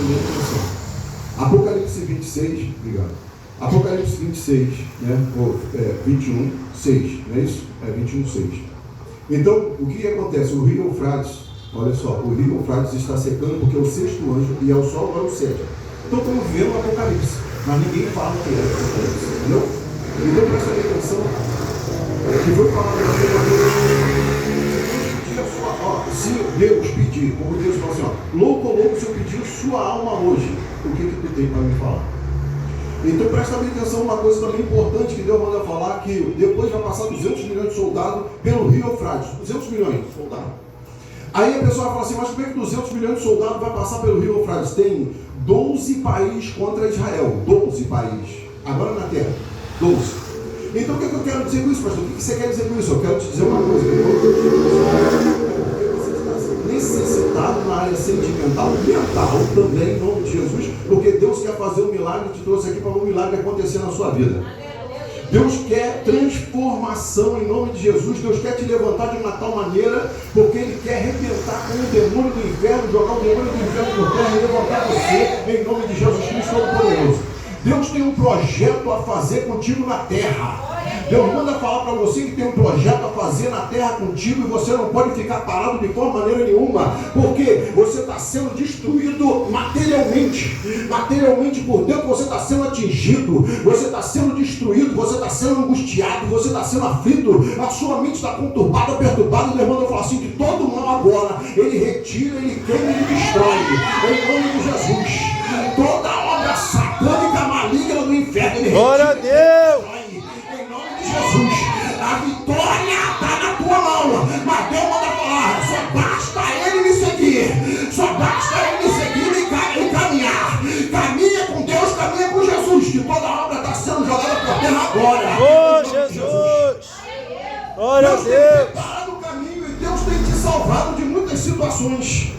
minha atenção. Apocalipse 26, obrigado. Apocalipse 26, né? 21, 6, não é isso? 21, 6. Então, o que acontece? O rio Eufrates, olha só, o rio Eufrates está secando porque é o sexto anjo e é o sol agora o sétimo. Então, estamos vendo o Apocalipse, mas ninguém fala que é o Apocalipse, entendeu? Então, presta atenção, que foi falado na se Deus pedir, como Deus fala assim, ó, louco ou louco se eu pedir sua alma hoje, o que tu tem para me falar? Então presta atenção, uma coisa também importante que Deus manda falar, que depois vai passar 200 milhões de soldados pelo rio Eufrates, 200 milhões de soldados. Aí a pessoa fala assim, mas como é que 200 milhões de soldados vai passar pelo rio Eufrates? Tem 12 países contra Israel, 12 países, agora na terra, 12. Então o que eu quero dizer com isso, pastor? O que você quer dizer com isso? Eu quero te dizer uma coisa, necessitado na área sentimental, mental também, em nome de Jesus, porque Deus quer fazer um milagre, te trouxe aqui para um milagre acontecer na sua vida. Deus quer transformação em nome de Jesus. Deus quer te levantar de uma tal maneira, porque Ele quer arrebentar com o demônio do inferno, jogar o demônio do inferno por terra e levantar você em nome de Jesus Cristo Todo-Poderoso. Deus tem um projeto a fazer contigo na terra. Deus manda falar para você que tem um projeto a fazer na terra contigo e você não pode ficar parado de forma maneira nenhuma, porque você está sendo destruído materialmente. Materialmente por dentro você está sendo atingido, você está sendo destruído, você está sendo angustiado, você está sendo aflito, a sua mente está conturbada, perturbada. E Deus manda falar assim que todo mal agora, Ele retira, Ele queima, Ele destrói, em nome de Jesus. Toda obra satânica maligna do inferno, Ele glória retira, a Deus. em nome de Jesus. A vitória está na tua mão, mas Deus manda falar, só basta Ele me seguir, só basta Ele me seguir e caminhar. Caminha com Deus, caminha com Jesus, que toda obra está sendo jogada por terra agora. Oh Jesus, glória a Deus tem Deus. preparado o caminho e Deus tem te salvado de muitas situações.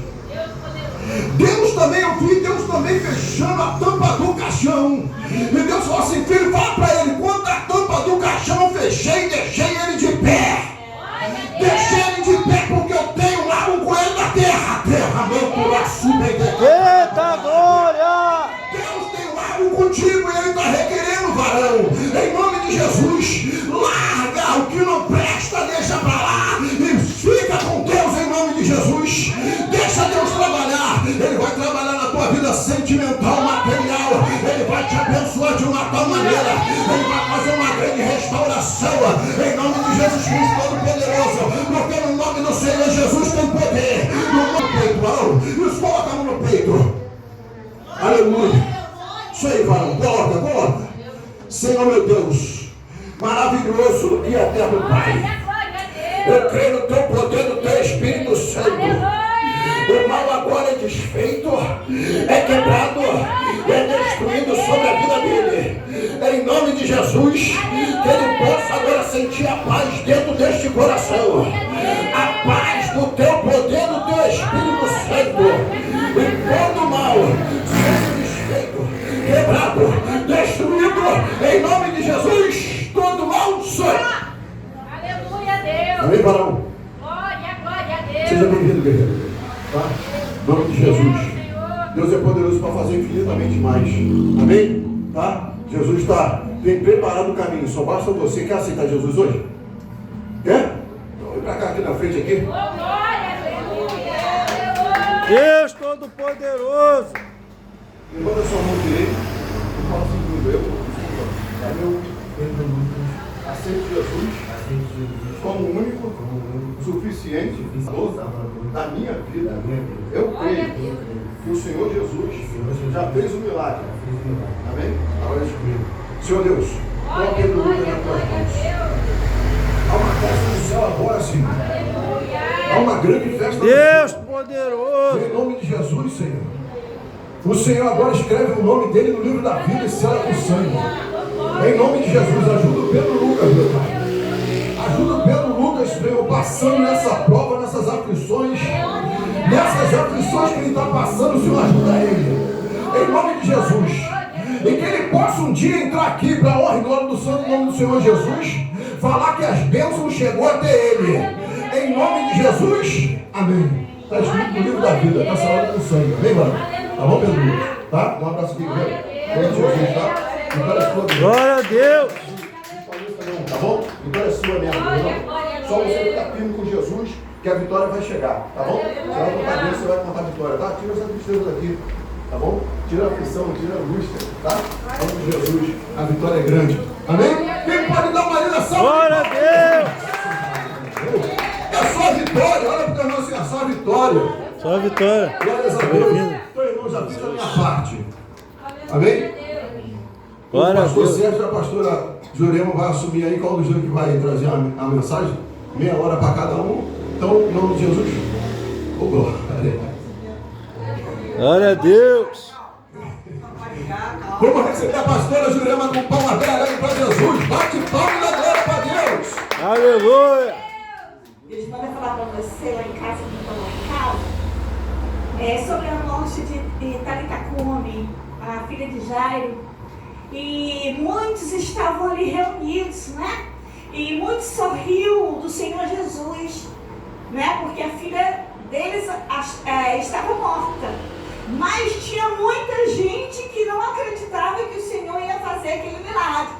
Deus também, eu vi Deus também fechando a tampa do caixão. E Deus falou assim, filho, fala para ele, quando a tampa do caixão eu fechei, deixei ele de pé. Deixei ele de pé porque eu tenho lá um coelho da terra. Derramando a sua Eita glória! Deus tem um algo contigo e Ele está requerendo, varão. Em nome de Jesus, larga o que não presta, deixa para lá e fica com Deus em nome de Jesus. Deixa Deus trabalhar. Ele vai trabalhar na tua vida sentimental, material. Ele vai te abençoar de uma tal maneira. Ele vai fazer uma grande restauração em nome de Jesus Cristo Todo-Poderoso. Porque no nome do Senhor Jesus tem poder. No nome do peito, varão. Isso, coloca a mão no peito. Aleluia. Isso aí, varão. Coloca. Senhor, meu Deus, maravilhoso e eterno Pai. Eu creio no teu poder, no teu Espírito Santo. O mal agora é desfeito, é quebrado, é destruído sobre a vida dele. Em nome de Jesus, que ele possa agora sentir a paz dentro deste coração. A paz do teu poder, do teu Espírito Santo. E todo mal seja desfeito, quebrado, destruído. Em nome de Jesus, todo mal sai. Aleluia a Deus. Amém, varão? Glória a Deus. Seja bem-vindo, guerreiro. Tá? Em nome de Jesus. Deus é poderoso para fazer infinitamente mais. Amém? Tá? Jesus tem preparado o caminho. Só basta você. Quer aceitar Jesus hoje? Quer? Então vem para cá, aqui na frente. Aqui. Glória, aleluia. Deus Todo-Poderoso. Levanta a sua mão direita. E fala assim comigo. Aceito Jesus como único, suficiente da minha vida. Eu creio que o Senhor Jesus já fez um milagre. Amém? Agora escreva. Senhor Deus, coloque ele nas tuas mãos. Há uma festa no céu agora, Senhor. Há uma grande festa no Deus céu. poderoso. Em nome de Jesus, Senhor. O Senhor agora escreve o nome dele no livro da vida e sela com sangue. Em nome de Jesus, ajuda o Pedro Lucas, meu Pai. Ajuda o Pedro Lucas, Senhor, passando nessa prova, nessas aflições. Nessas aflições que ele está passando, o Senhor ajuda ele. Em nome de Jesus. E que ele possa um dia entrar aqui para a honra e glória do santo nome do Senhor Jesus. Falar que as bênçãos chegou até ele. Em nome de Jesus. Amém. Está escrito no livro da vida. Está salado com sangue. Amém, mano? Tá bom, Pedro? Tá? Um abraço aqui, Guilherme. Glória a Jesus, tá? Vitória é sua, Deus. Glória a Deus. Tá bom? Vitória é sua mesmo, irmão. Só você ficar firme com Jesus, que a vitória vai chegar, tá bom? Você vai contar Deus, você vai contar a vitória, tá? Tira essa tristeza daqui, tá bom? Tira a aflição, tira a angústia, tá? Em nome de Jesus, a vitória é grande. Amém? Quem pode dar uma linda salva? Glória a Deus. É só a vitória, olha para o teu irmão assim, é só a vitória. Só a vitória. Glórias a Deus. Teu irmão já fez a minha parte. Amém? Glória O a pastor Deus. Sérgio e a pastora Jurema vai assumir aí. Qual dos dois que vai trazer a mensagem? Meia hora para cada um. Então, em nome de Jesus. Oh, glória. Glória a Deus. Vamos receber a pastora Jurema com palma velha aí para Jesus. Bate palma e dá glória para Deus. Aleluia. Deus manda falar para você lá em casa, no local, sobre a morte de Thalita Cume, a filha de Jairo. E muitos estavam ali reunidos, né? E muitos sorriam do Senhor Jesus, né? Porque a filha deles estava morta. Mas tinha muita gente que não acreditava que o Senhor ia fazer aquele milagre.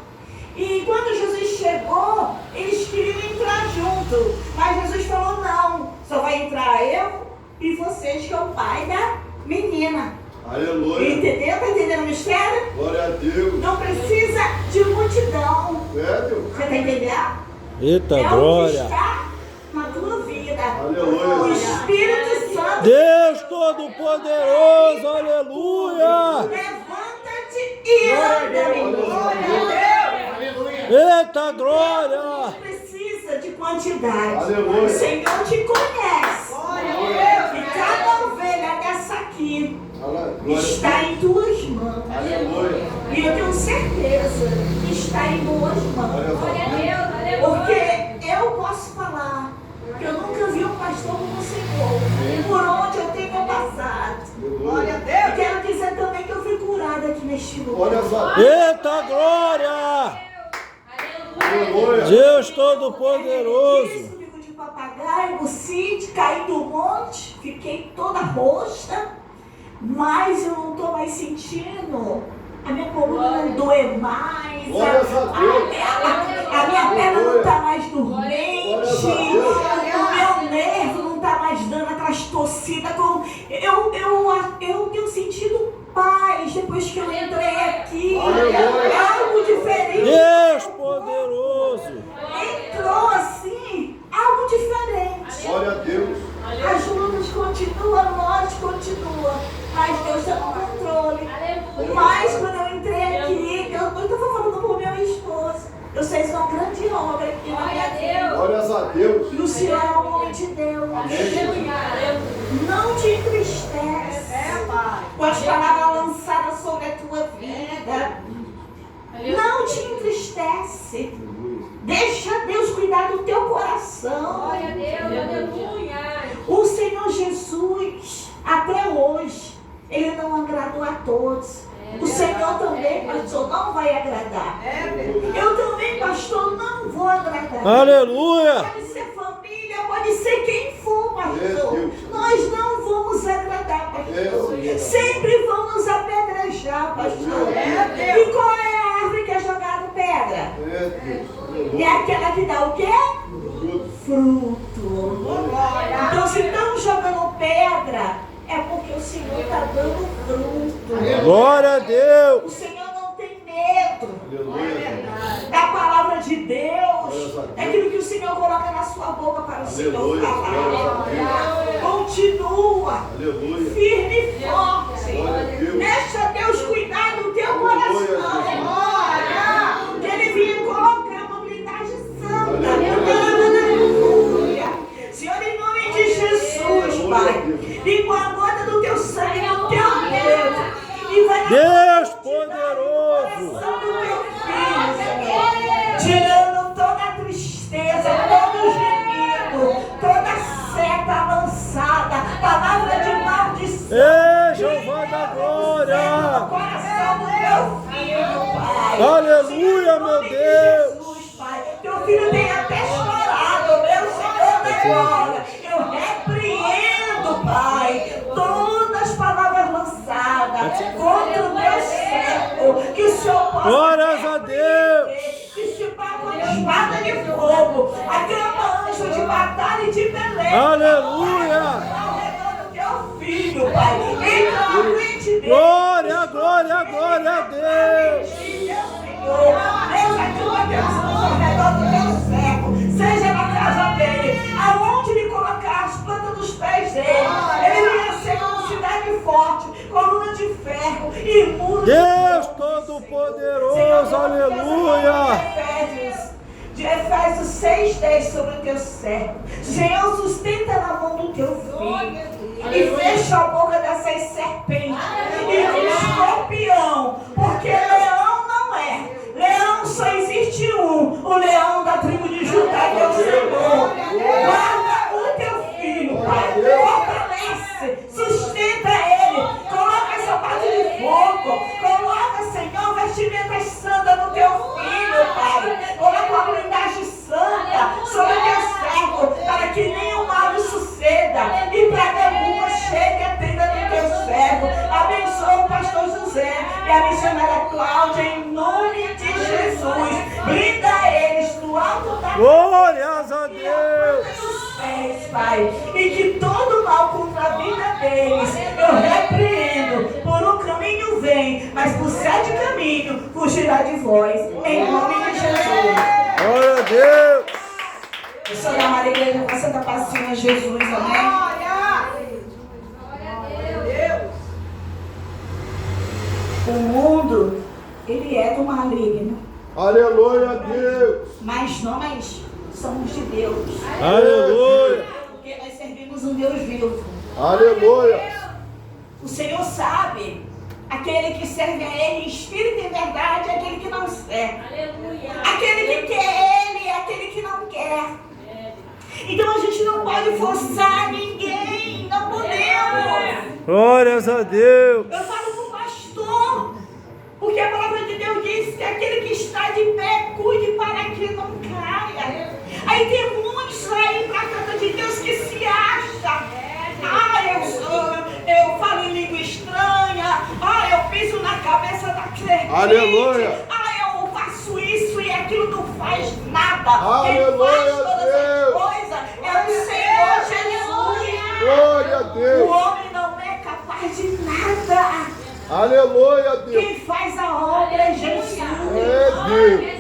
E quando Jesus chegou, eles queriam entrar junto. Mas Jesus falou, não, só vai entrar eu e vocês, que é o pai da menina. Aleluia. Entendeu? Está entendendo o mistério? Glória a Deus. Não precisa de multidão. Deus. Você está entendendo? Eita É o que glória. está na tua vida. Aleluia. O Espírito Santo. Deus Todo-Poderoso. Aleluia. Levanta-te e anda, menino. Eita glória. Não precisa de quantidade. Aleluia. O Senhor te conhece. E cada ovelha dessa aqui está em tuas mãos. Aleluia. E eu tenho certeza que está em boas mãos. Glória a Deus, aleluia. Porque eu posso falar que eu nunca vi um pastor como o Senhor. Por onde eu tenho passado. Glória a E quero dizer também que eu fui curada aqui neste lugar. Olha só. Eita glória. Aleluia. Deus Fiz Todo-Poderoso. comigo de papagaio, bucite, caí do monte, fiquei toda roxa, mas eu não estou mais sentindo. A minha coluna não doer mais, Glória a Deus. a minha perna não está mais dormente, o meu nervo não está mais dando aquelas torcidas. Eu tenho sentido paz depois que eu entrei aqui. É algo diferente. Deus Poderoso. Entrou assim, algo diferente. Glória a Deus. As lutas continuam, a morte continua, mas Deus está no controle. Mas quando eu entrei aqui, eu estava falando com o meu esposo, eu sei que é uma grande obra aqui na minha vida. Glória a Deus. E o Senhor é um homem de Deus. Não te entristece com as palavras lançadas sobre a tua vida. Não te entristece. Deixa Deus cuidar do teu coração. Glória a Deus, aleluia. O Senhor Jesus, até hoje, Ele não agradou a todos. O Senhor também, pastor, não vai agradar. Eu também, pastor, não vou agradar. Aleluia. Pode ser família, pode ser quem for, pastor. Nós não vamos agradar, pastor. Sempre vamos apedrejar, pastor. E qual é a árvore que é jogada pedra? É aquela que dá o quê? Fruto. Então, se estamos jogando pedra, é porque o Senhor está dando fruto. Glória a O Deus. Senhor não tem medo da palavra de Deus. É aquilo que o Senhor coloca na sua boca para o Senhor falar. Continua firme e forte. Deixa Deus cuidar do teu coração. Que Ele vinha colocar uma blindagem santa. Aleluia. Senhor, em nome de Jesus, Pai, limpa a gota do teu sangue no teu dedo. E vai na Deus coração Poderoso. do teu filho, tirando toda a tristeza, todo gemido, toda seta lançada, palavra de maldição. Ei, Jeová da No glória. coração do teu filho, Pai. Aleluia, meu Deus. Jesus, Pai. Teu filho tem até chorado, meu Senhor da glória. Eu repreendo, Pai, todas as palavras lançadas. contra o teu servo, que o Senhor possa Glórias a Deus. dissipar com a espada de fogo, aclama anjo de batalha e de beleza. Aleluia. Ao redor do teu filho, Pai. Entra na frente dele. Glória, glória, glória a Deus. Senhor, Deus, atua teus anjos ao redor do teu servo, seja na casa dele, aonde ele colocar as plantas dos pés dele, ele ia ser como cidade forte, coluna de ferro e muro Deus Todo-Poderoso, aleluia. De Efésios 6:10 sobre o teu servo. Senhor, sustenta na mão do teu filho e fecha a boca dessas serpentes e do escorpião, porque leão não é. Leão só existe um, o leão da tribo de Judá, que é o Senhor. Guarda o teu filho, Pai. Fortalece, sustenta ele. Coloca essa parte de fogo. Coloca, Senhor, vestimentas santas no teu filho, Pai. Coloca uma blindagem santa sobre o teu servo, para que nenhum mal lhe suceda e praga alguma chegue a tenda do teu servo. Abençoa o pastor José e a missionária Cláudia, em nome de Jesus. Blinda eles do alto da Glórias a Deus. dos pés, Pai, e que todo mal contra a vida deles eu repreendo. Por um caminho vem, mas por 7 caminhos fugirá de vós, em nome de Jesus. Glória a Deus. Deixa eu dar uma igreja com a Santa Passinha, Jesus, amém? O mundo, ele é do maligno, Aleluia a Deus. mas nós somos de Deus, Aleluia. porque nós servimos um Deus vivo. Aleluia. O Senhor sabe, aquele que serve a Ele em espírito e verdade, é aquele que não serve. Aleluia. Aquele que quer Ele, é aquele que não quer. Então a gente não pode forçar ninguém, não podemos. Glórias a Deus. Eu falo para o pastor, porque a palavra de Deus diz que aquele que está de pé, cuide para que não caia. Aí tem muitos aí para a casa de Deus que se acham. Eu falo em língua estranha. Eu piso na cabeça da serpente. Aleluia. Eu faço isso e aquilo não faz nada. Aleluia, Quem faz todas Deus. as coisas é o Senhor Jesus. Glória a O Deus. homem não é capaz de nada. Aleluia a Deus. Quem faz a obra é Jesus. É Deus.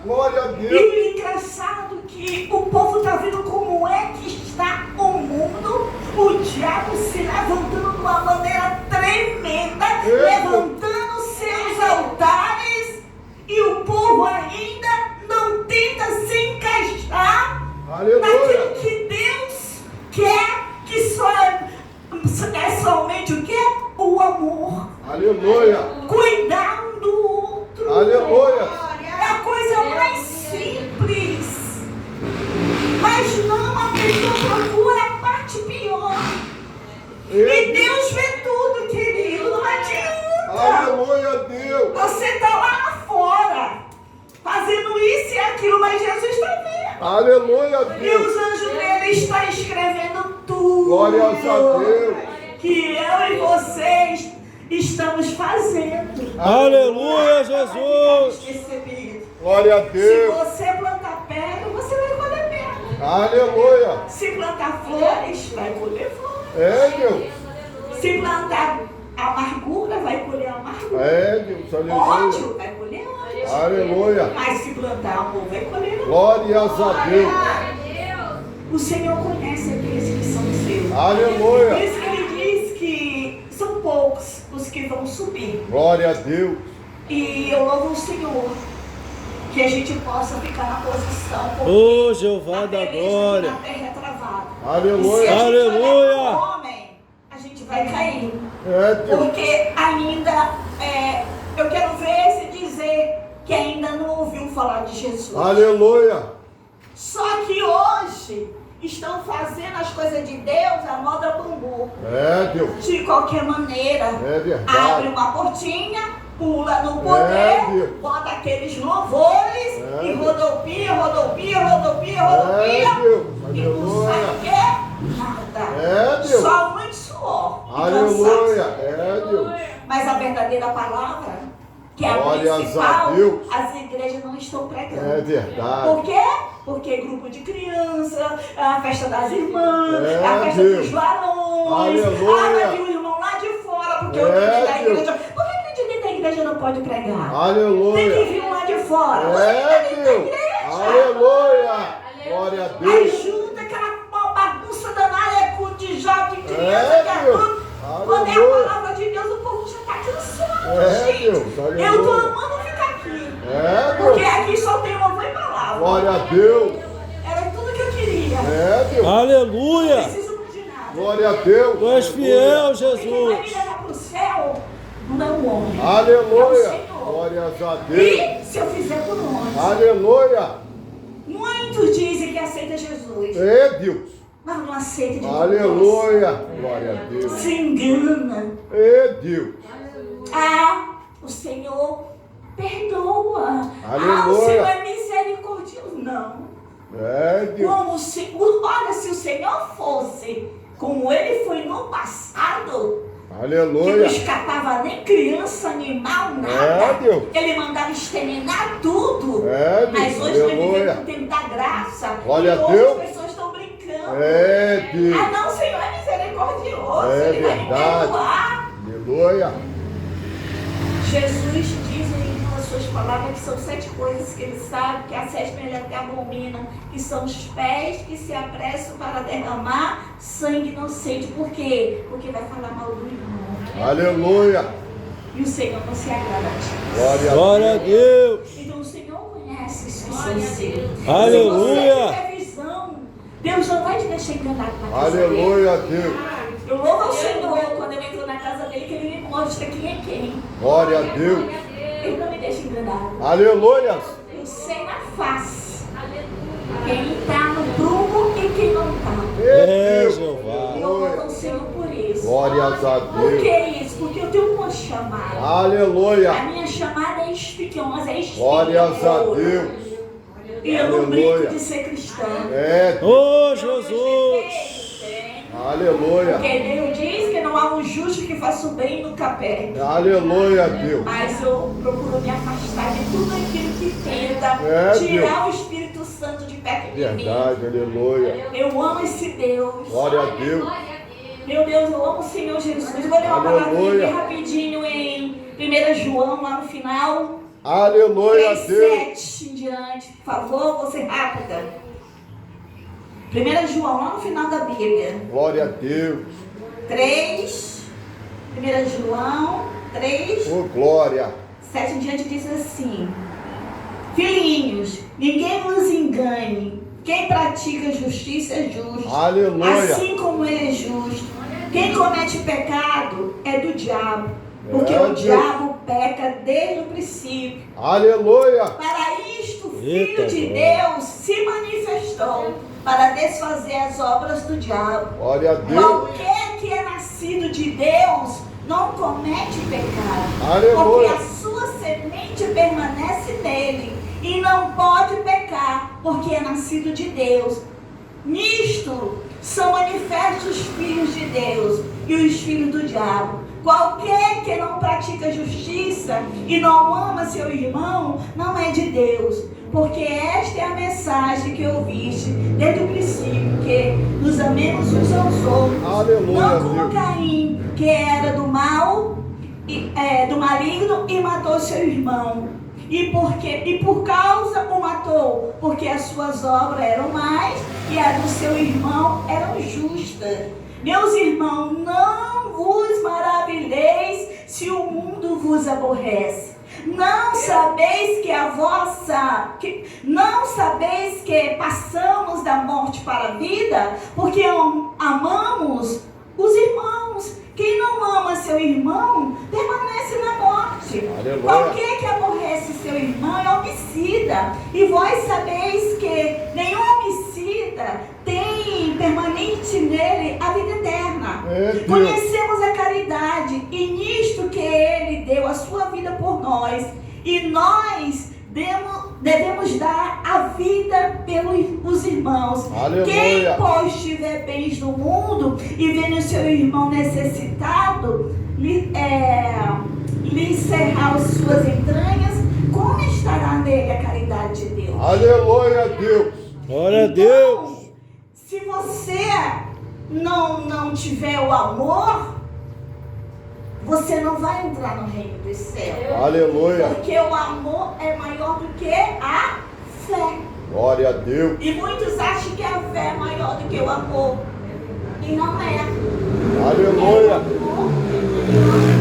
Glória a E Deus. o engraçado é que o povo está vendo como é que está o mundo, o diabo se levantando de uma maneira tremenda, levantando seus altares, e o povo ainda não tenta se encaixar naquilo Aleluia. que Deus quer, que só é somente o quê? O amor. Aleluia. Cuidar um do outro. Aleluia. É a coisa mais simples. Mas não, a pessoa procura a parte pior. E Deus vê tudo, querido. Não adianta. Aleluia a Deus. Você está lá fora, fazendo isso e aquilo, mas Jesus está vendo. Aleluia a E Deus. os anjos dele estão escrevendo tudo. Glórias a Deus. Que eu e vocês estamos fazendo. Aleluia, Jesus. Recebido. Glória a Se Deus. você plantar pedra, você vai colher pedra. Aleluia. Se plantar flores, vai colher flores. É Deus. Se plantar amargura, vai colher amargura. É Deus. Aleluia. Ódio, vai colher ódio. Aleluia. Mas se plantar amor, vai colher amor. Glórias a Deus. O Senhor conhece aqueles que são seus. Por Aleluia. isso que Ele diz que são poucos os que vão subir. Glória a Deus. E eu louvo o Senhor, que a gente possa ficar na posição. porque Ô Jeová a da peleja glória. na terra é travada. Aleluia. E se a gente Aleluia. olhar pro homem, a gente vai cair. É Deus. Porque ainda, eu quero ver se dizer que ainda não ouviu falar de Jesus. Aleluia. Só que hoje estão fazendo as coisas de Deus a moda bambu. É Deus. De qualquer maneira, É verdade. abre uma portinha, pula no poder, Deus. bota aqueles louvores e Deus. rodopia, rodopia, rodopia, É rodopia. Deus. E não sai o Aleluia. quê? Nada. É Deus. Só muito suor. e Aleluia. cansaço. É Deus. Mas a verdadeira palavra, que é a Glórias principal, a Deus. as igrejas não estão pregando. É verdade. Por quê? Porque grupo de criança, a festa das irmãs, É, a festa Deus. dos varões, Aleluia. vai vir o irmão lá de fora, porque o É, líder da Deus. igreja. Por que o líder da igreja não pode pregar? Aleluia. Tem que vir um lá de fora. Você É, está dentro da Deus. igreja. Aleluia. Glória a Aí Deus. junta aquela bagunça danada, é culto de jovem, de criança, É, que é Deus. tudo. Quando é a Aleluia. palavra de Deus, o povo já está cansado, É, gente. Deus. Eu estou Aleluia. amando ficar aqui. É, Porque Deus. aqui só tem louvor e palavra. Glória a Deus. Era tudo que eu queria. É, Deus. Não Aleluia. preciso de nada. Glória a Deus. Tu és fiel, Quem vai me Jesus. levar para o céu não é o homem. Aleluia. É o Senhor. Glórias a Deus. E se eu fizer por onde? Aleluia. Muitos dizem que aceita Jesus, É, Deus. mas não aceita de Aleluia. Glória a Deus. Se engana. É, Deus. Ah, o Senhor perdoa. Ah, o Aleluia. Senhor é misericordioso. Não. É, Deus. Como se, olha, se o Senhor fosse como ele foi no passado, que não Aleluia. escapava nem criança, animal, É, nada. Deus. Ele mandava exterminar tudo. É, Deus. Mas hoje nós vivemos Aleluia. no tempo da graça. Glória e a hoje Deus. as pessoas estão brincando. É, Deus. Ah, não, o Senhor é misericordioso. É ele vai me verdade. perdoar. Aleluia. Jesus diz em uma das suas palavras que são 7 coisas que ele sabe, que a 7ª ele até abomina, que são os pés que se apressam para derramar sangue inocente. Por quê? Porque vai falar mal do irmão. Aleluia. E o Senhor não se agrada disso. Glória a Glória a Deus. Então o Senhor conhece os que são seus. Aleluia. Se você tiver visão, Deus não vai te deixar enganado na casa dele. Aleluia, Deus. Eu louvo ao Senhor quando eu entro na casa dele, que ele me mostra quem é quem. Glória a Deus. Ele não me deixa enganado. Aleluia. Eu sei na face quem está no prumo e quem não está. É, Deus. Jeová. E eu louvo ao Senhor por isso. Glórias a Por Deus. que isso? Porque eu tenho uma chamada. A Aleluia. minha chamada é espinhosa, é espinhosa. Glórias a Deus. E eu não Aleluia. brinco de ser cristã. É. Ô, Jesus. Aleluia. Porque Deus diz que não há um justo que faça o bem no capé. Aleluia, Deus. Mas eu procuro me afastar de tudo aquilo que tenta tirar o Espírito Santo de perto de mim. Verdade, aleluia. Eu amo esse Deus. Glória a Deus. Meu Deus, eu amo o Senhor Jesus. Vou ler uma palavrinha Aleluia. aqui rapidinho em 1 João, lá no final. Aleluia, Deus. 3:7 em diante. Por favor, vou ser rápida. 1 João, lá no final da Bíblia. Glória a Deus. 3. 1 João 3. Oh, glória. 7 em diante diz assim: Filhinhos, ninguém vos engane. Quem pratica justiça é justo, Aleluia. assim como ele é justo. Quem comete pecado é do diabo, porque É, o Deus. diabo peca desde o princípio. Aleluia. Para isto, o Eita, Filho de glória. Deus se manifestou, para desfazer as obras do diabo. Glória a Deus. Qualquer que é nascido de Deus não comete pecado, Aleluia. porque a sua semente permanece nele e não pode pecar, porque é nascido de Deus. Nisto são manifestos os filhos de Deus e os filhos do diabo. Qualquer que não pratica justiça e não ama seu irmão não é de Deus, porque esta é a mensagem que ouviste desde o princípio, que nos amemos uns aos outros. Aleluia, Não como Deus. Caim, que era do mal, do maligno, e matou seu irmão. E por causa o matou, porque as suas obras eram mais e as do seu irmão eram justas. Meus irmãos, não vos maravilheis se o mundo vos aborrece. Não sabeis que passamos da morte para a vida, porque amamos os irmãos. Quem não ama seu irmão permanece na morte. Aleluia. Qualquer que aborrece seu irmão é homicida. E vós sabeis que nenhum homicida tem permanente nele a vida eterna. É, Deus. Conhecemos a caridade, e nisto que ele deu a sua vida por nós, e nós devemos dar a vida pelos irmãos. Aleluia. Quem, pois, tiver bens do mundo e vendo seu irmão necessitado, lhe cerrar as suas entranhas, como estará nele a caridade de Deus? Aleluia a Deus. Glória a Deus. Então, se você não tiver o amor, você não vai entrar no reino dos céus. Aleluia. Porque o amor é maior do que a fé. Glória a Deus. E muitos acham que a fé é maior do que o amor. E não é. Aleluia. É o amor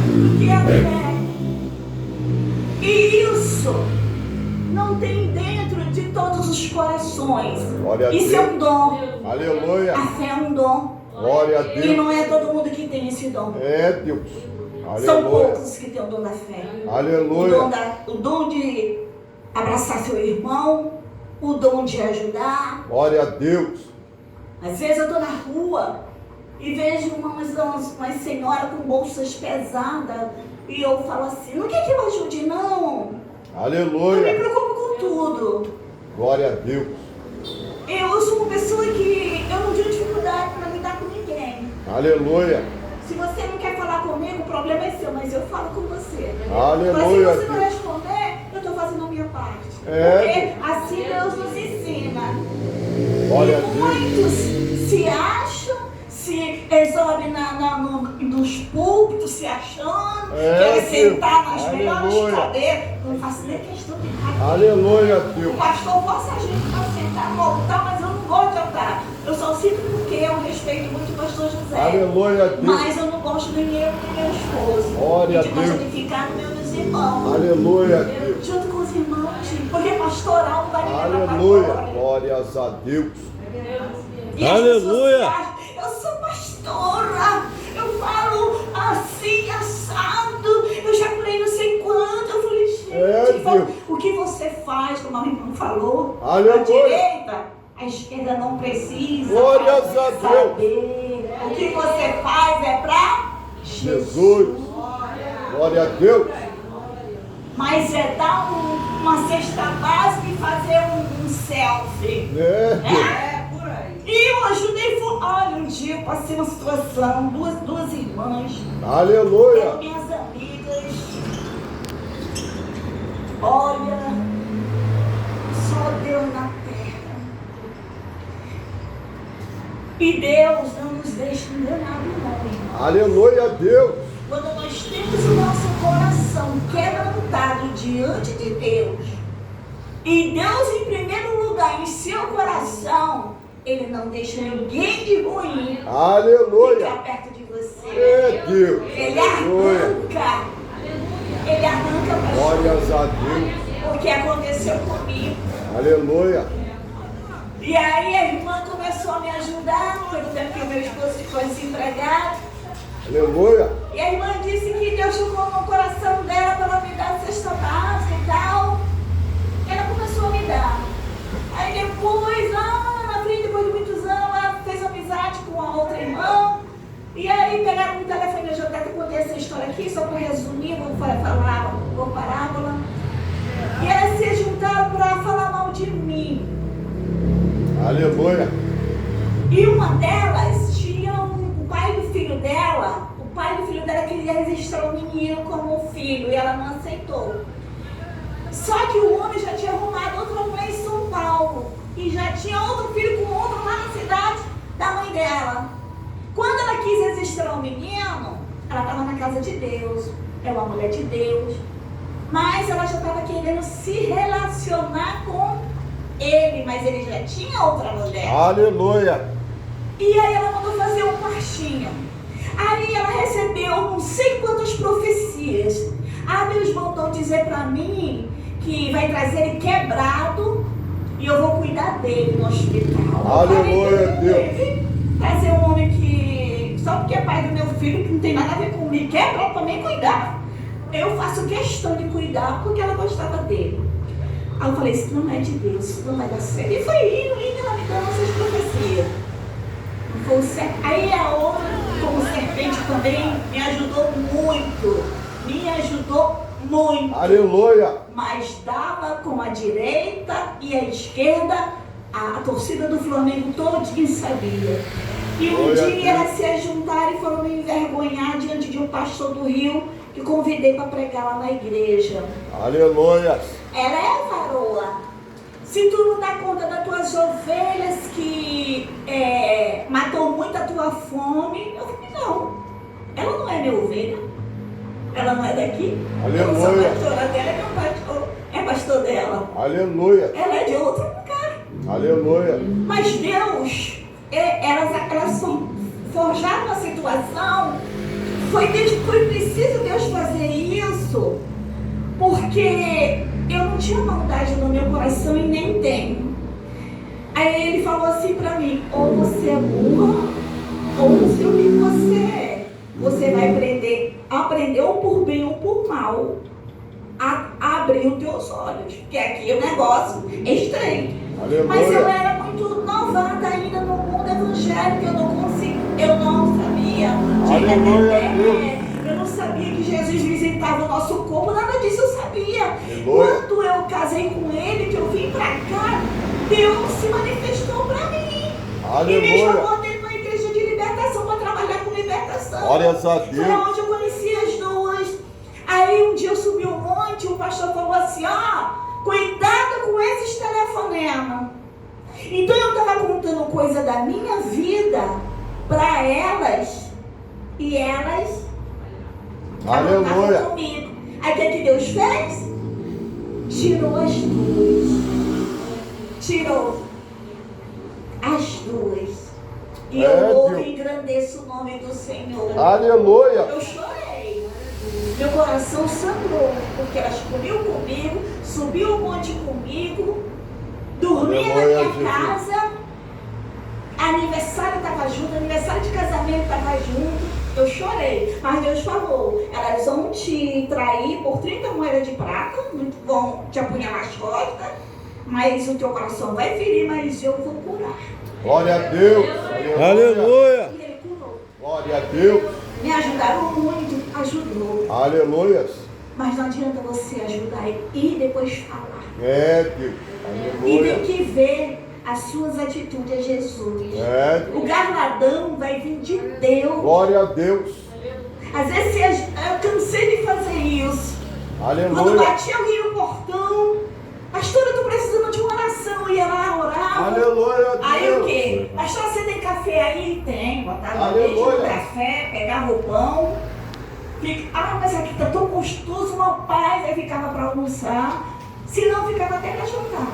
do que a fé. E isso não tem dentro de todos os corações. Glória a Isso é Deus. um dom. Aleluia. A fé é um dom. Glória a E Deus. não é todo mundo que tem esse dom. É Deus. São Aleluia. poucos que têm o dom da fé. Aleluia. O dom de abraçar seu irmão, o dom de ajudar. Glória a Deus. Às vezes eu estou na rua e vejo umas senhoras com bolsas pesadas e eu falo assim, não quer que eu ajude não? Eu me Aleluia. preocupo com tudo. Glória a Deus. Eu sou uma pessoa que eu não tenho dificuldade para lidar com ninguém. Aleluia. Se você não quer falar comigo, o problema é seu, mas eu falo com você. Aleluia. Mas se você não responder, eu estou fazendo a minha parte. É. Porque assim Deus nos ensina. Glória a E Deus. muitos se acham, se exorem nos púlpitos, se achando, querem sentar nas melhores Aleluia. cadeiras. Eu não faço nem questão de estar aqui. Aleluia, O Deus. pastor força a gente para sentar no altar, mas eu não gosto de altar. Eu só sinto porque eu respeito muito o pastor José. Aleluia, Deus. Mas eu não gosto nem eu nem meu esposo. Glória a gente a Deus. gosta de ficar no meio dos irmãos. Aleluia, Deus. Junto com os irmãos, porque pastoral não vai me levar para Aleluia. fora. Glórias a Deus. E as Aleluia. pessoas acham, eu sou pastora, eu falo assim, assado, eu já curei não sei quanto. Eu falei, gente, Deus. o que você faz, como a irmã falou, Aleluia. a direita, a esquerda não precisa. Glórias a Deus. Saber. O que você faz é para Jesus. Glória a Deus. Mas é dar uma cesta básica e fazer um selfie. É, Deus. E eu ajudei, olha, um dia eu passei uma situação, duas irmãs, Aleluia. eram minhas amigas. Olha, só Deus na terra. E Deus não nos deixa enganado, não, irmão. Aleluia a Deus. Quando nós temos o nosso coração quebrantado diante de Deus, e Deus em primeiro lugar em seu coração, Ele não deixa ninguém de ruim Aleluia. ficar perto de você. É Deus. Ele Aleluia. arranca. Ele arranca para Glórias a Deus. o que aconteceu comigo. Aleluia. E aí a irmã começou a me ajudar, foi no tempo que o meu esposo ficou desempregado. Aleluia. E a irmã disse que Deus tocou no coração dela para ela me dar cesta básica e tal. Ela começou a me dar. Aí depois, lá na frente, depois de muitos anos, ela fez amizade com a outra irmã. E aí pegaram no telefone, eu já até contei essa história aqui, só para resumir, vou falar uma parábola. E elas se juntaram para falar mal de mim. Aleluia. E uma delas tinha o pai do filho dela. O pai do filho dela queria registrar o menino como filho e ela não aceitou. Só que o homem já tinha arrumado outra mulher em São Paulo. E já tinha outro filho com outro lá na cidade da mãe dela. Quando ela quis registrar o menino, ela estava na casa de Deus. É uma mulher de Deus. Mas ela já estava querendo se relacionar com ele, mas ele já tinha outra mulher. Aleluia. E aí ela mandou fazer um partinho. Aí ela recebeu não sei quantas profecias. Deus mandou dizer para mim que vai trazer ele quebrado e eu vou cuidar dele no hospital. Aleluia, Deus. Trazer um homem que, só porque é pai do meu filho, que não tem nada a ver comigo, quebrou para mim cuidar. Eu faço questão de cuidar porque ela gostava dele. Aí eu falei, isso não é de Deus, isso não vai dar certo. E foi indo, ela me dando essas profecias. Não foi o certo. Aí a outra, como serpente também, me ajudou muito. Me ajudou muito. Aleluia. Mas dava com a direita e a esquerda, a torcida do Flamengo todinha sabia. E um Glória a dia Deus. elas se ajuntaram e foram me envergonhar diante de um pastor do Rio que convidei para pregar lá na igreja. Aleluia. Ela é varoa. Se tu não dá conta das tuas ovelhas que matou muito a tua fome, eu falei, não. Ela não é minha ovelha. Ela não é daqui. Eu não sou Aleluia. pastora dela, é pastor dela. Aleluia. Ela é de outro lugar. Aleluia. Mas Deus, elas forjaram uma situação. Foi preciso Deus fazer isso, porque eu não tinha maldade no meu coração e nem tenho. Aí ele falou assim pra mim, ou você é burra, ou não sei o que você é. Você vai aprender ou por bem ou por mal, a abrir os teus olhos, porque aqui o negócio é estranho. Aleluia. Mas eu era muito novata ainda no mundo evangélico, eu não sabia de Aleluia, repreender, eu não sabia que Jesus visitava o nosso corpo, nada disso eu sabia. Aleluia. Quando eu casei com ele, que eu vim pra cá, Deus se manifestou pra mim. Aleluia. E me chamou dentro de uma igreja de libertação para trabalhar com libertação. Glórias a Foi Deus. onde eu conheci as duas. Aí um dia eu subi um monte, o pastor falou assim, cuidado com esses telefonemas. Então eu estava contando coisa da minha vida para elas e elas Aleluia. comigo. Aí o que Deus fez? Tirou as duas. Tirou as duas. E eu louvo Deus. e engrandeço o nome do Senhor. Aleluia. Eu chorei. Meu coração sangrou, porque elas comiam comigo, subiu o monte comigo, dormia na Aleluia, minha Jesus. casa, aniversário estava junto, aniversário de casamento estava junto. Eu chorei, mas Deus falou, elas vão te trair por 30 moedas de prata, vão te apunhar nas costas, mas o teu coração vai ferir, mas eu vou curar. Glória a Deus. Aleluia. E ele curou. Glória a Deus. Me ajudaram muito, ajudou. Aleluia. Mas não adianta você ajudar e depois falar. Deus. E tem Aleluia. que ver as suas atitudes a Jesus. O Deus. galardão vai vir de Deus. Glória a Deus. Às vezes eu cansei de fazer isso. Quando Aleluia. batia alguém no portão, pastora, eu tô precisando de uma oração. Ia lá, orava. Aleluia. Aí o Deus. quê? Pastor, você tem café aí? Tem. Botava Aleluia. leite no café, pegava o pão. Mas aqui tá tão gostoso, uma paz. Aí ficava para almoçar. Se não, ficava até para jantar.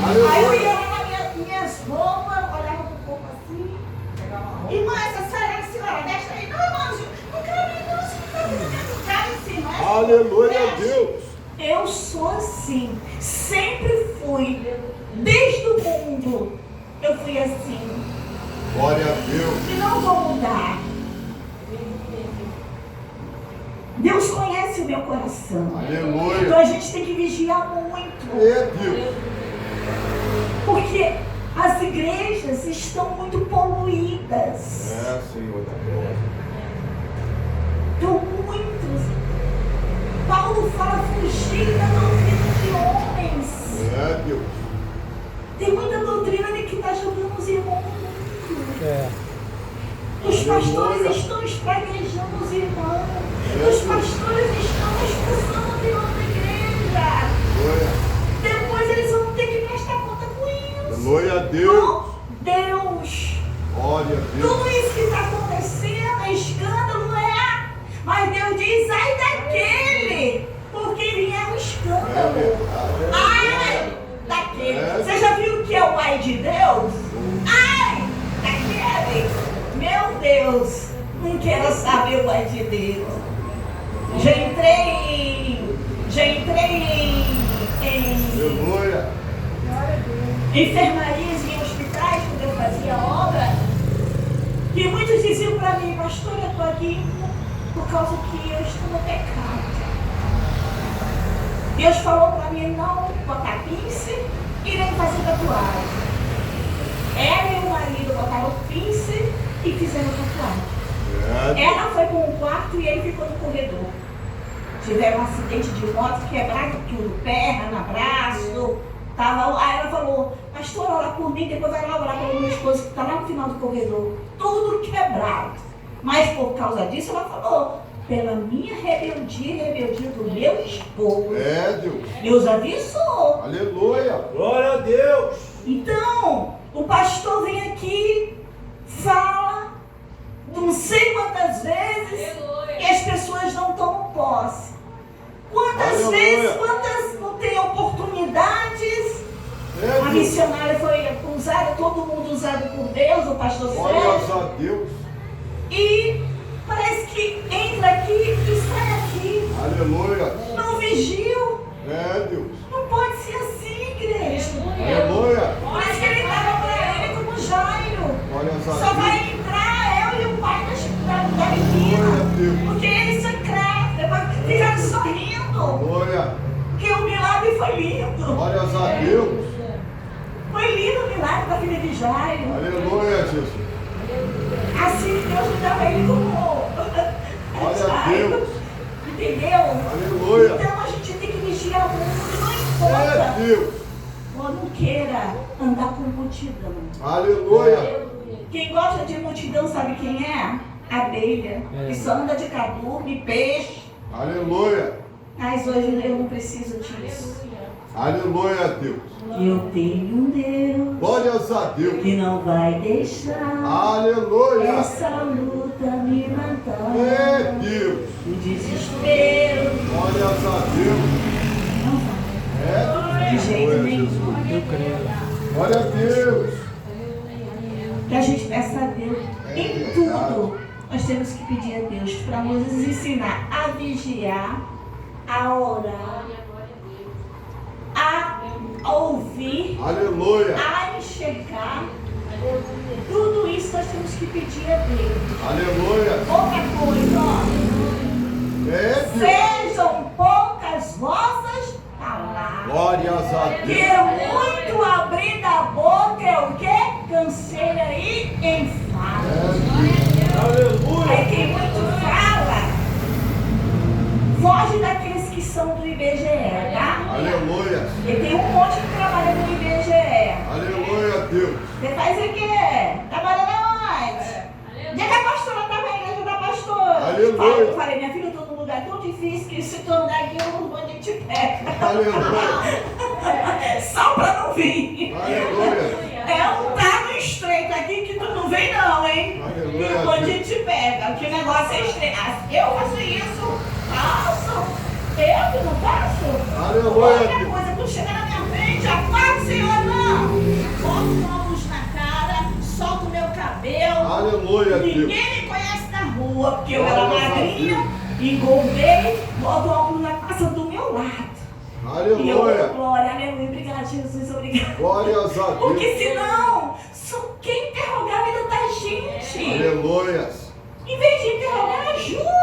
Aí eu Aleluia. ia lá nas minhas roupas, olhava pro corpo assim. Irmã, essa saia, a senhora veste aí. Não, irmão, não quero ir, não. Se não tá no mesmo lugar, assim, mas Aleluia, Deus. eu sou assim. Sempre fui. Desde o mundo, eu fui assim. Glória a Deus. E não vou mudar. Deus conhece o meu coração. Então Aleluia. a gente tem que vigiar muito. Deus. Porque as igrejas estão muito poluídas. Senhor da glória. Estão muitos. Paulo fala fugir da doutrina de homens. Deus. Tem muita doutrina de que está jogando os irmãos muito. É. Os pastores Aleluia. estão espraguejando os irmãos. Os pastores estão expulsando de outra igreja. Glória. Depois eles vão ter que prestar conta com isso. Glória a Deus. Oh, Deus. Glória a Deus. Tudo isso que está acontecendo é escândalo, não é? Mas Deus diz, ai daquele, porque vier um escândalo. Ai daquele. Você já viu o que é o ai de Deus? Ai daquele. Meu Deus, não quero saber o ai de Deus. Já entrei em Aleluia. enfermarias e em hospitais, quando eu fazia obra, e muitos diziam para mim, pastor, eu estou aqui por causa que eu estou no pecado. Deus falou para mim não botar pince e nem fazer tatuagem. Ela e o marido botaram pince e fizeram tatuagem. Ela foi para um quarto e ele ficou no corredor. Tiveram um acidente de moto, quebraram tudo, perna, braço, Aí ela falou, pastor, ora por mim, depois vai lá orar pelo meu esposo que está lá no final do corredor. Tudo quebrado. Mas por causa disso ela falou, pela minha rebeldia e rebeldia do meu esposo. Deus. Deus avisou. Aleluia. Glória a Deus. Então, o pastor vem aqui, fala, não sei quantas vezes, e as pessoas não tomam posse. Quantas Aleluia. vezes, quantas não tem oportunidades? A Deus. missionária foi usada, todo mundo usado por Deus, o pastor Glórias Sérgio. a Deus. E parece que entra aqui e sai aqui. Aleluia. Não vigiu. Deus. Não pode ser assim, igreja. Aleluia. Por isso que ele estava para ele como Jairo. Glórias a Só Deus. vai entrar eu e o pai da Glória a menina. Deus. Porque eles secretam, depois ficaram sorrindo. Glória. Porque o milagre foi lindo. Glórias a Deus. Foi lindo o milagre da filha de Jairo. Aleluia, Jesus. Assim Deus me dava ele como Glória a Jairo. Deus. Entendeu? Aleluia. Então a gente tem que vigiar muito, não importa. Deus. Ou não queira andar com multidão. Aleluia. Quem gosta de multidão sabe quem é? Abelha. Que só anda de cardume, peixe. Aleluia. Mas hoje eu não preciso disso. Aleluia, Deus. Eu tenho um Deus Glórias a Deus. que não vai deixar Aleluia. essa luta me matar. Deus. O desespero Glórias a Deus. não vai. De jeito nenhum. Glória a Deus. Que a gente peça a Deus em tudo. Nós temos que pedir a Deus para nos ensinar a vigiar, a orar, a ouvir, Aleluia. a enxergar. Tudo isso nós temos que pedir a Deus. Aleluia. Outra coisa, ó. Deus. Sejam poucas vossas palavras. Glórias a Que Deus. muito abrir da boca é o quê? Canseira e enfado. Aleluia. Aí quem muito fala, foge daqueles que são do IBGE, tá? Aleluia. E tem um monte que trabalha no IBGE. Aleluia, Deus. Você faz o quê? Trabalha onde? Onde é que a pastora está na igreja da pastora? Aleluia. Eu falei, minha filha, eu estou num lugar tão difícil que se tu andar aqui, eu vou te pega. Aleluia. Só pra não vir. Aleluia. É um talo estreito aqui que tu não vem não, hein? Aleluia. E quando te pega, que o negócio é estreito. Eu faço isso, faço. Eu que não faço? Aleluia, Outra Deus. coisa, tu chega na minha frente, apaga, Senhor, não. Boto a luz na cara, solto o meu cabelo. Aleluia, Deus. Ninguém me conhece na rua, porque eu era Glórias a magrinha, engordei, boto o óculos na casa do meu lado. E eu Aleluia. dou glória, aleluia, obrigada, Jesus, obrigada. Glórias a Deus. Porque senão, só quem interrogar a vida da gente. Aleluia. Em vez de interrogar, ajuda.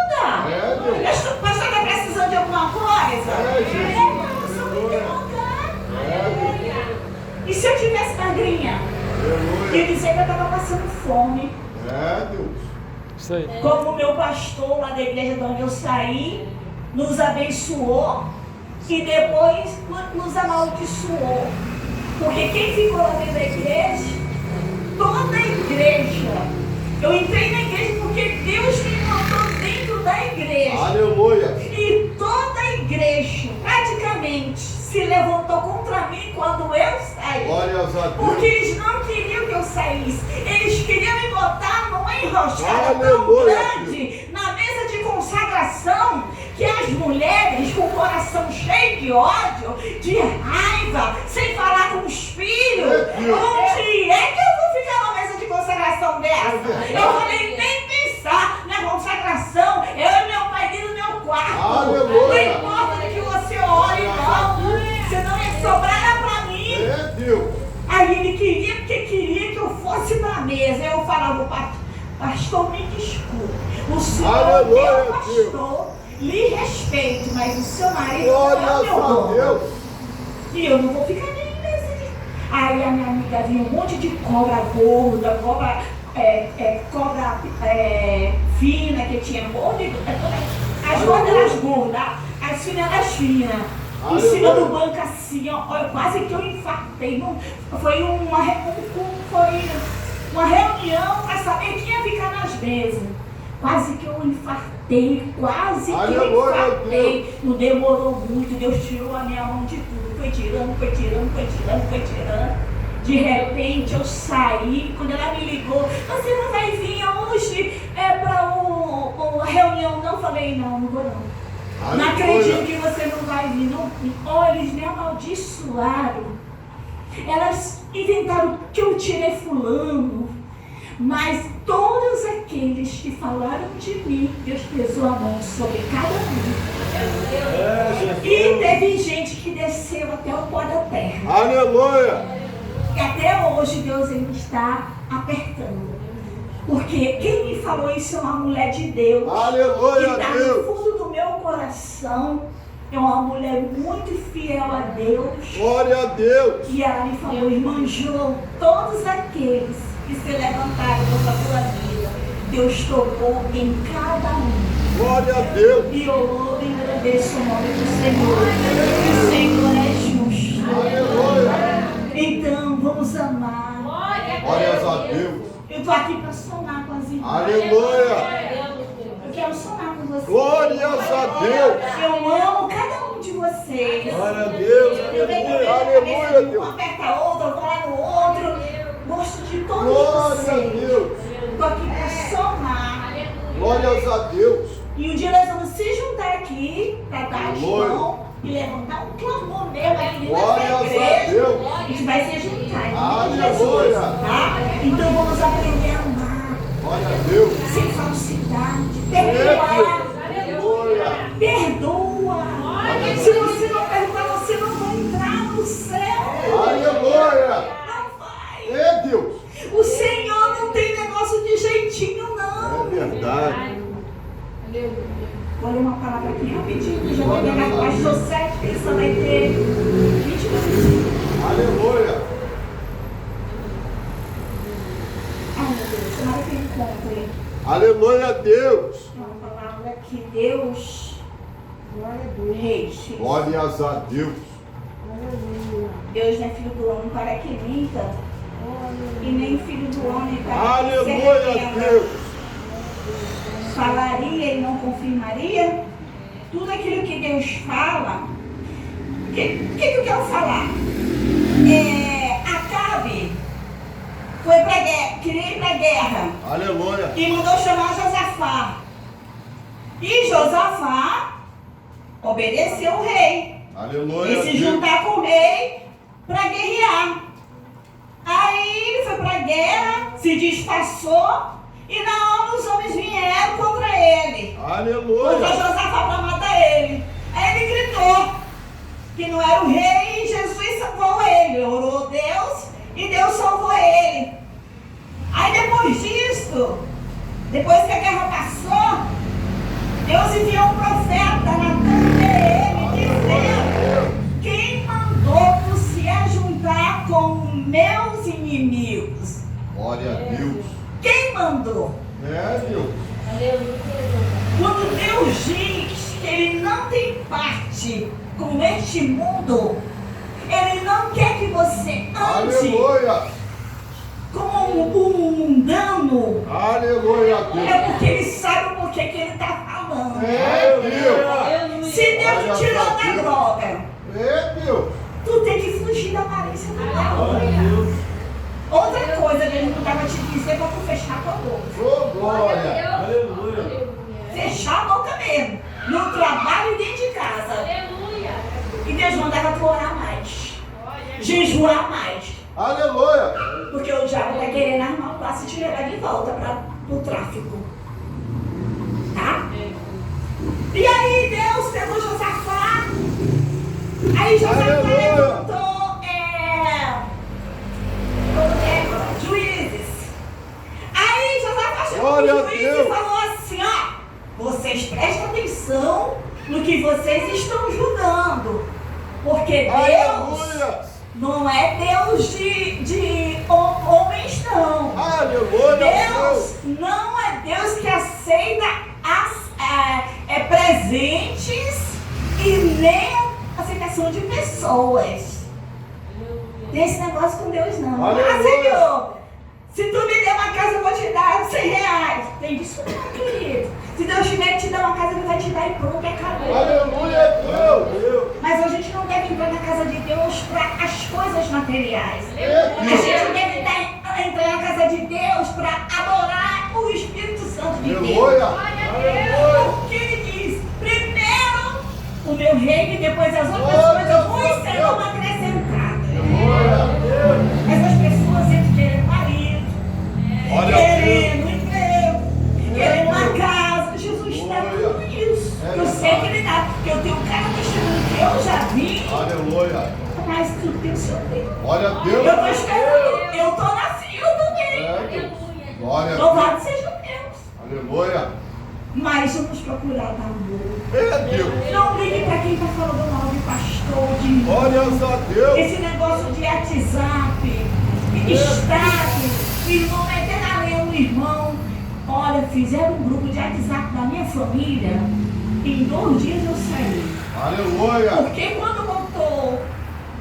Deus. Pastor, está precisando de alguma coisa? Jesus. Não, só me interrogar. E se eu tivesse magrinha? Aleluia. E dizer que eu estava passando fome. Deus. Isso aí. Como o meu pastor lá da igreja de onde eu saí, nos abençoou e depois nos amaldiçoou. Porque quem ficou lá dentro da igreja, toda a igreja, eu entrei na igreja porque Deus me botou dentro da igreja. Aleluia. E toda a igreja, praticamente, se levantou contra mim quando eu saí. Glórias a Porque Deus. eles não queriam que eu saísse. Eles queriam me botar numa enroscada tão Aleluia. grande na mesa de consagração que as mulheres com o coração cheio de ódio, de raiva, sem falar com os filhos, onde é que eu vou ficar numa mesa de consagração dessa? Eu falei, nem pensar na consagração, eu e meu pai dentro do meu quarto. Aleluia. Não importa de que você ore, não, senão ia sobrar nada pra mim. Deus. Aí ele queria, porque queria que eu fosse para a mesa. Eu falava, pastor, me desculpe. O senhor é Aleluia, meu pastor, lhe respeito, mas o seu marido não é Glórias meu a dono. Deus. E eu não vou ficar nem nessa. Aí a minha amiga vinha um monte de cobra gorda, cobra fina que tinha. As gordas eram as gordas, as finas eram as finas. em cima do banco assim, ó, quase que eu infartei. Foi uma reunião para saber quem ia ficar nas mesas. Quase que eu infartei, quase que eu infartei. Não demorou muito, Deus tirou a minha mão de tudo. Foi tirando. De repente eu saí, quando ela me ligou, você não vai vir hoje para uma reunião? Não, falei, não vou não. Não acredito que você não vai vir. Não. Olha, eles me amaldiçoaram. Elas inventaram que eu tirei fulano. Mas todos aqueles que falaram de mim, Deus pesou a mão sobre cada um. E teve gente que desceu até o pó da terra. Aleluia! E até hoje Deus ainda está apertando. Porque quem me falou isso é uma mulher de Deus. Aleluia, que está no fundo do meu coração. É uma mulher muito fiel a Deus. Glória a Deus! E ela me falou, irmã Jo, todos aqueles que se levantaram contra a tua vida, Deus tocou em cada um. Glória a Deus! E eu louvo e agradeço o nome do Senhor. O Senhor é justo. Aleluia! Então, vamos amar. Glórias a Deus! Eu estou aqui para sonar com as irmãs. Aleluia! Eu quero sonar com vocês. Glórias a Deus! Eu amo cada um de vocês. Glória a Deus, Eu venho aleluia. aleluia, Deus. Um aperta a outra, eu vou lá no outro. Gosto de todos Glória a vocês. Deus! Estou aqui para somar. Glórias a Deus! E um dia nós vamos se juntar aqui para dar as Glória. mãos e levantar um clamor mesmo aqui Glórias nessa a igreja. Deus! A gente vai se juntar. Em nome de Aleluia. Jesus, tá? Então vamos aprender a amar. Glória a Deus! Sem falsidade. Perdoar. Aleluia! Perdoa. Se você não perdoar, você não vai entrar no céu. Aleluia! Não vai. É Deus! O Senhor não tem negócio de jeitinho, não. É verdade! Vou ler uma palavra aqui rapidinho. Já vou pegar com o pastor Sete, que ele só vai ter 20 minutos. Aleluia! Ai, meu Deus, tomara que eu encontre. Aleluia a Deus! É uma palavra que Deus, Reis, Glórias a Deus! Deus não é filho do homem para que minta, e nem filho do homem para que se Aleluia a arrependa. Deus! Falaria e não confirmaria? Tudo aquilo que Deus fala. O que eu quero falar? Acabe foi para guerra, queria ir para a guerra. Aleluia! E mandou chamar Josafá. E Josafá obedeceu o rei. Aleluia! E se juntar com o rei para guerrear. Aí ele foi para a guerra, se disfarçou. E na hora os homens vieram contra ele. Contra Aleluia! Josafá para matar ele. Aí ele gritou que não era o rei e Jesus salvou ele. Orou a Deus e Deus salvou ele. Aí depois disso, depois que a guerra passou, Deus enviou um profeta na terra dele dizendo: quem mandou tu se ajuntar com meus inimigos? Glória a Deus! Quem mandou? É Deus! Quando Deus diz que Ele não tem parte com este mundo, Ele não quer que você ande Aleluia! como um mundano. Aleluia a Deus! É porque Ele sabe o porquê que Ele está falando. É Deus! Se Deus te tirou da droga, É Deus! tu tem que fugir da aparência do mal. Outra coisa que Ele não estava te dizer para tu fechar a tua boca. Oh, glória! Aleluia. Fechar a boca mesmo. No trabalho e dentro de casa. E Deus mandava tu orar mais. Jejuar mais. Aleluia! Porque o diabo está querendo armar o passo e te levar de volta para o tráfico. Tá? E aí Deus pegou Josafá. Aí Josafá Aleluia. levantou juízes. Aí Josafá chegou Glória para a os juízes Deus. e falou assim: ó, vocês prestem atenção no que vocês estão julgando. Porque Deus Aleluia! não é Deus de homens, não. Aleluia! Deus não é Deus que aceita presentes e nem aceitação de pessoas. Tem esse negócio com Deus não. Aleluia. Ah, Senhor, se tu me der uma casa, eu vou te dar R$100. Tem disso não, querido. Se Deus tiver que te dar uma casa, Ele vai te dar e pronto, acabou. Aleluia, Deus. Mas a gente não deve entrar na casa de Deus para as coisas materiais. É, A gente deve entrar na casa de Deus para adorar o Espírito Santo de Deus. Aleluia. Porque Ele diz, primeiro o meu reino e depois as outras Glória coisas a serão Deus. acrescentadas. Glória a Deus. Essas pessoas sempre querem marido, Olha querendo emprego, querendo uma casa. Jesus dá tudo isso. É Eu sei que Ele dá, porque eu tenho um cara testemunho que eu já vi, Aleluia. mas tu tem o seu tempo. Olha a Eu Deus. estou esperando, eu estou na fila também. É, Deus. Glória a Deus. Louvado seja Deus. Aleluia. Mas vamos procurar dar amor. É, Deus. Não ligue para quem está falando mal de pastor, de irmão. Glória a Deus. Esse negócio de WhatsApp, de status, irmão, meter na lei um irmão. Olha, fizeram um grupo de WhatsApp da minha família, em 2 dias eu saí. Aleluia. Porque quando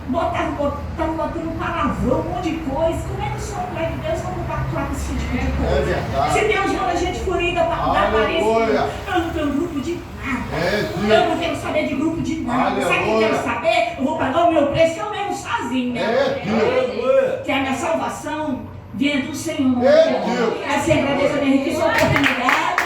botaram botando palavrão, um monte de coisa, como é que eu sou mulher de Deus, vou compactuar com esse tipo de coisa? É verdade. Se Deus manda a gente furida para dar Aleluia. eu não tenho grupo de nada. É, Deus. Eu não quero saber de grupo de nada. Sabe o que eu Aleluia. quero saber? Eu vou pagar o meu preço eu mesmo sozinha. É, Deus. Que a minha salvação vem do Senhor. É, Deus. Assim, agradeço a minha riqueza oportunidade.